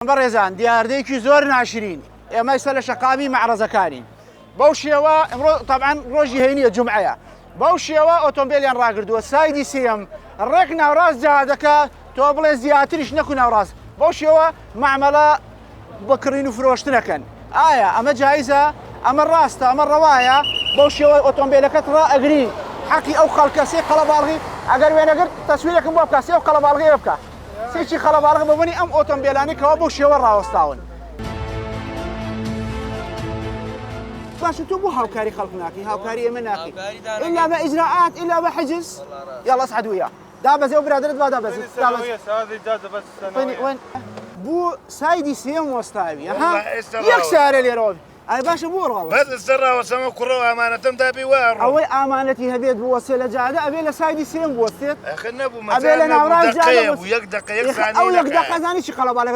بەڕێزان دیاردەیەکی زۆر ناشرین ئێمە ئێستا لە شەقامی مەعرەزەکانین بەو شێوە ئەمڕۆ تەبعاً ڕۆژی هەینیە جومعەیە بەو شێوە ئۆتۆمبیلیان ڕاگردووە سایدی سێم ڕێک ناوڕاست جادەکە تۆ بڵێ زیاتریش نەکو ناوڕاست بەو شێوە مەعمەلە بکڕین و فرۆشتنەکەن ئایا ئەمە جایزە ئەمە ڕاستە ئەمە ڕەوایە بەو شێوە ئۆتۆمبیلەکەت ڕائەگری حەقی ئەو خەڵکە سێ قەڵەباڵغی ئەگەر وێنەگرت تەسویرێکم بۆ بکە سێ قەڵەباڵغی بکە سێکی خەڵەباڵغ ببنی ئەم ئۆتۆمبیلانی کەوا بۆ شێوە ڕاوەستاون باشە تۆ بۆ هاوکاری خەڵک ناکەی هاوکاری ئێمە ناکەی ئیلا بە ئیجراءات ئیلا بە حجز یاڵا ئەسعەد ویە دابەزێ و برادرت وا دابەزێ وين بو سايدي سيم وستاوي ها يكسر ليرون اي باشا بو والله بس السر وسما كرو امانه دابي وار اوي امانتي هبيت بوصله جاده ابي له سايدي سيم بوصيت اخي نبو مثلا ابي له نوراج جاده ويقدق يكسر او يقدق زاني شي قلب على